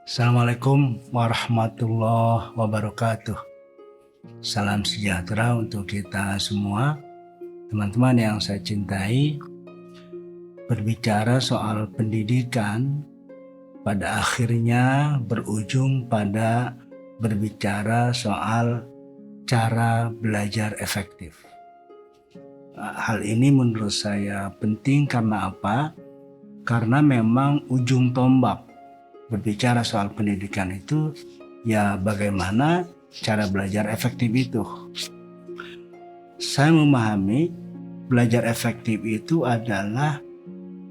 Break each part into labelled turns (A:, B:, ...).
A: Assalamualaikum warahmatullahi wabarakatuh. Salam sejahtera untuk kita semua. Teman-teman yang saya cintai, berbicara soal pendidikan pada akhirnya berujung pada berbicara soal cara belajar efektif. Hal ini menurut saya penting karena apa? Karena memang ujung tombak berbicara soal pendidikan itu ya bagaimana cara belajar efektif itu. Saya memahami belajar efektif itu adalah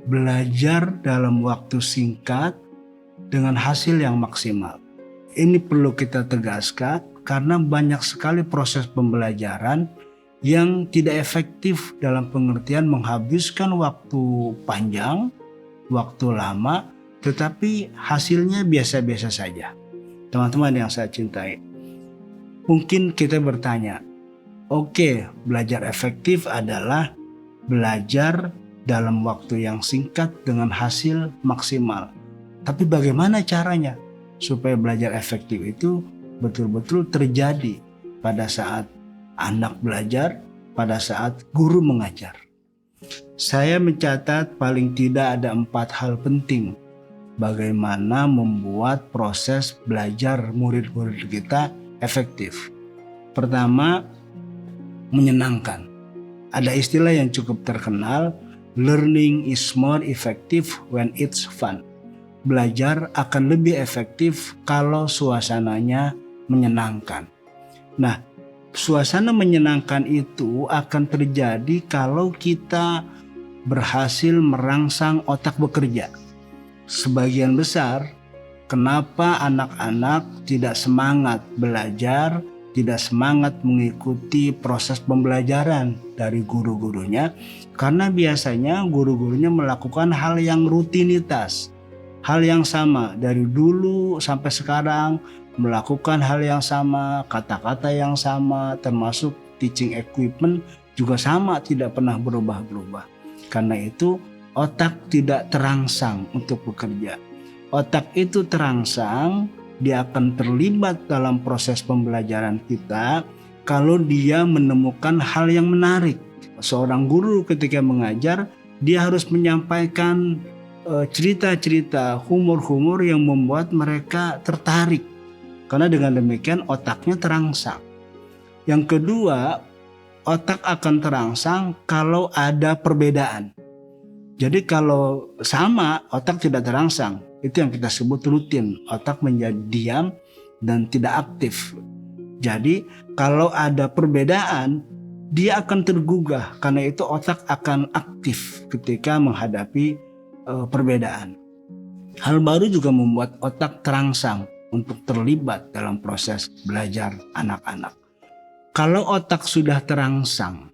A: belajar dalam waktu singkat dengan hasil yang maksimal. Ini perlu kita tegaskan karena banyak sekali proses pembelajaran yang tidak efektif dalam pengertian menghabiskan waktu panjang, waktu lama, tetapi hasilnya biasa-biasa saja. Teman-teman yang saya cintai, mungkin kita bertanya, oke, belajar efektif adalah belajar dalam waktu yang singkat dengan hasil maksimal. Tapi bagaimana caranya supaya belajar efektif itu betul-betul terjadi pada saat anak belajar, pada saat guru mengajar? Saya mencatat paling tidak ada 4 hal penting bagaimana membuat proses belajar murid-murid kita efektif. Pertama, menyenangkan. Ada istilah yang cukup terkenal, learning is more effective when it's fun. Belajar akan lebih efektif kalau suasananya menyenangkan. Nah, suasana menyenangkan itu akan terjadi kalau kita berhasil merangsang otak bekerja. Sebagian besar, kenapa anak-anak tidak semangat belajar, tidak semangat mengikuti proses pembelajaran dari guru-gurunya, karena biasanya guru-gurunya melakukan hal yang rutinitas, hal yang sama dari dulu sampai sekarang, melakukan hal yang sama, kata-kata yang sama, termasuk teaching equipment juga sama, tidak pernah berubah-berubah. Karena itu otak tidak terangsang untuk bekerja. Otak itu terangsang, dia akan terlibat dalam proses pembelajaran kita kalau dia menemukan hal yang menarik. Seorang guru ketika mengajar, dia harus menyampaikan cerita-cerita, humor-humor yang membuat mereka tertarik. Karena dengan demikian otaknya terangsang. Yang kedua, otak akan terangsang kalau ada perbedaan. Jadi kalau sama, otak tidak terangsang. Itu yang kita sebut rutin. Otak menjadi diam dan tidak aktif. Jadi kalau ada perbedaan, dia akan tergugah. Karena itu otak akan aktif ketika menghadapi perbedaan. Hal baru juga membuat otak terangsang untuk terlibat dalam proses belajar anak-anak. Kalau otak sudah terangsang,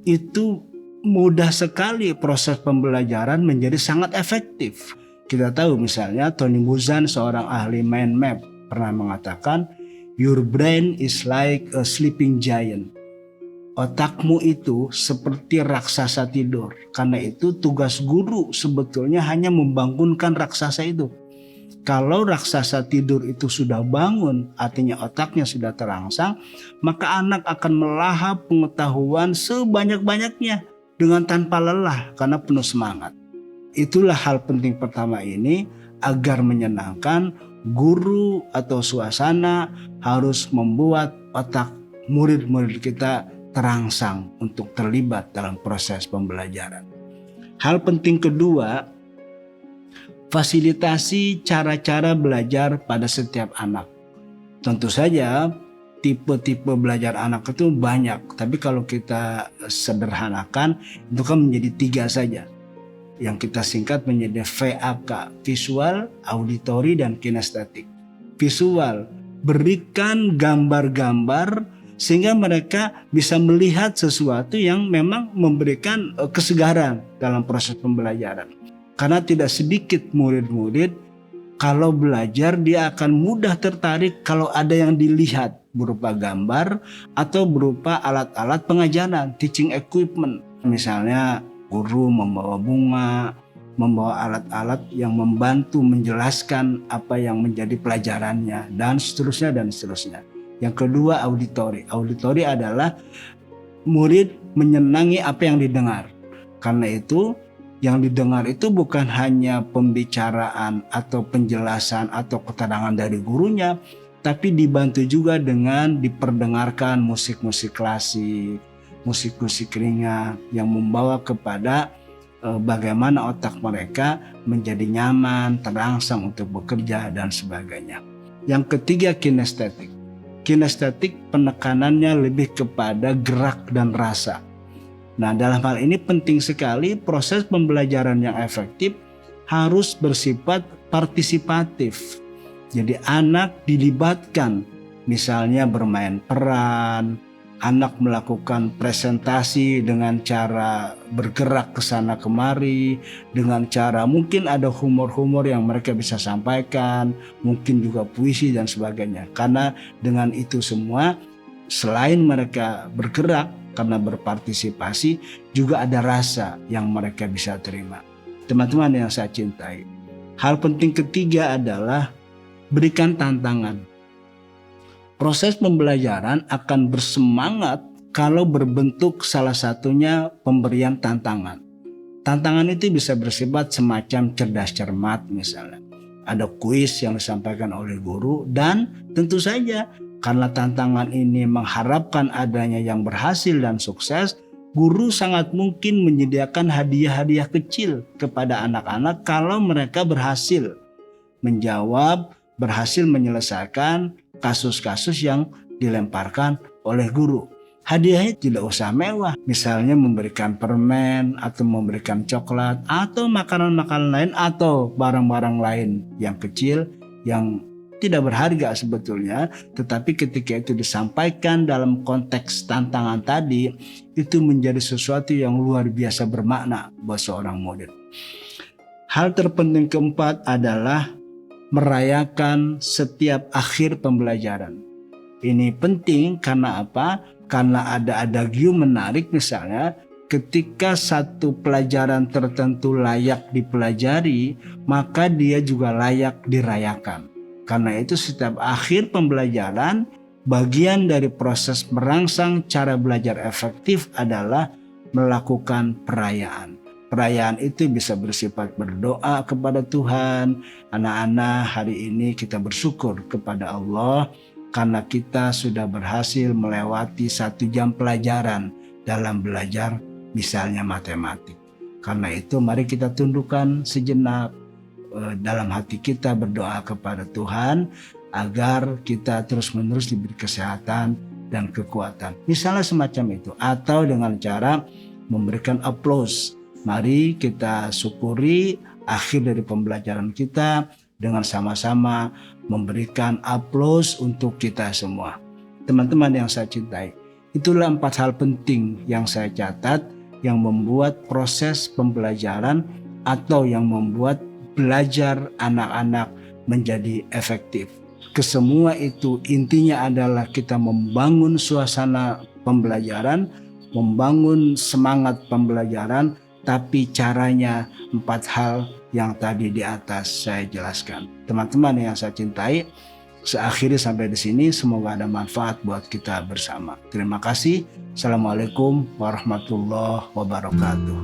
A: itu mudah sekali proses pembelajaran menjadi sangat efektif. Kita tahu misalnya Tony Buzan, seorang ahli mind map, pernah mengatakan, "Your brain is like a sleeping giant." Otakmu itu seperti raksasa tidur. Karena itu tugas guru sebetulnya hanya membangunkan raksasa itu. Kalau raksasa tidur itu sudah bangun, artinya otaknya sudah terangsang, maka anak akan melahap pengetahuan sebanyak-banyaknya dengan tanpa lelah karena penuh semangat. Itulah hal penting pertama ini, agar menyenangkan, guru atau suasana harus membuat otak murid-murid kita terangsang untuk terlibat dalam proses pembelajaran. Hal penting kedua, fasilitasi cara-cara belajar pada setiap anak. Tentu saja tipe-tipe belajar anak itu banyak, tapi kalau kita sederhanakan itu kan menjadi 3 saja. Yang kita singkat menjadi VAK, visual, auditory, dan kinestetik. Visual, berikan gambar-gambar sehingga mereka bisa melihat sesuatu yang memang memberikan kesegaran dalam proses pembelajaran. Karena tidak sedikit murid-murid kalau belajar dia akan mudah tertarik kalau ada yang dilihat berupa gambar atau berupa alat-alat pengajaran, teaching equipment. Misalnya guru membawa bunga, membawa alat-alat yang membantu menjelaskan apa yang menjadi pelajarannya, dan seterusnya dan seterusnya. Yang kedua, auditori. Auditori adalah murid menyenangi apa yang didengar. Karena itu yang didengar itu bukan hanya pembicaraan atau penjelasan atau keterangan dari gurunya, tapi dibantu juga dengan diperdengarkan musik-musik klasik, musik-musik ringan yang membawa kepada bagaimana otak mereka menjadi nyaman, terangsang untuk bekerja dan sebagainya. Yang ketiga, kinestetik. Kinestetik penekanannya lebih kepada gerak dan rasa. Nah, dalam hal ini penting sekali proses pembelajaran yang efektif harus bersifat partisipatif. Jadi anak dilibatkan, misalnya bermain peran, anak melakukan presentasi dengan cara bergerak ke sana kemari, dengan cara mungkin ada humor-humor yang mereka bisa sampaikan, mungkin juga puisi dan sebagainya. Karena dengan itu semua, selain mereka bergerak karena berpartisipasi, juga ada rasa yang mereka bisa terima. Teman-teman yang saya cintai, hal penting ketiga adalah berikan tantangan. Proses pembelajaran akan bersemangat kalau berbentuk salah satunya pemberian tantangan. Tantangan itu bisa bersifat semacam cerdas cermat misalnya. Ada kuis yang disampaikan oleh guru, dan tentu saja karena tantangan ini mengharapkan adanya yang berhasil dan sukses, guru sangat mungkin menyediakan hadiah-hadiah kecil kepada anak-anak kalau mereka berhasil menjawab, berhasil menyelesaikan kasus-kasus yang dilemparkan oleh guru. Hadiahnya tidak usah mewah, misalnya memberikan permen atau memberikan coklat atau makanan-makanan lain atau barang-barang lain yang kecil yang tidak berharga sebetulnya, tetapi ketika itu disampaikan dalam konteks tantangan tadi, itu menjadi sesuatu yang luar biasa bermakna buat seorang murid. Hal terpenting keempat adalah merayakan setiap akhir pembelajaran. Ini penting karena apa? Karena ada adagium menarik, misalnya ketika satu pelajaran tertentu layak dipelajari, maka dia juga layak dirayakan. Karena itu setiap akhir pembelajaran, bagian dari proses merangsang cara belajar efektif adalah melakukan perayaan. Perayaan itu bisa bersifat berdoa kepada Tuhan. Anak-anak, hari ini kita bersyukur kepada Allah karena kita sudah berhasil melewati 1 jam pelajaran dalam belajar misalnya matematik. Karena itu mari kita tundukkan sejenak dalam hati kita, berdoa kepada Tuhan agar kita terus-menerus diberi kesehatan dan kekuatan. Misalnya semacam itu, atau dengan cara memberikan aplaus. Mari kita syukuri akhir dari pembelajaran kita dengan sama-sama memberikan aplaus untuk kita semua. Teman-teman yang saya cintai, itulah 4 hal penting yang saya catat yang membuat proses pembelajaran atau yang membuat belajar anak-anak menjadi efektif. Kesemua itu intinya adalah kita membangun suasana pembelajaran, membangun semangat pembelajaran, tapi caranya 4 hal yang tadi di atas saya jelaskan. Teman-teman yang saya cintai, seakhiri sampai di sini, semoga ada manfaat buat kita bersama. Terima kasih. Assalamualaikum warahmatullahi wabarakatuh.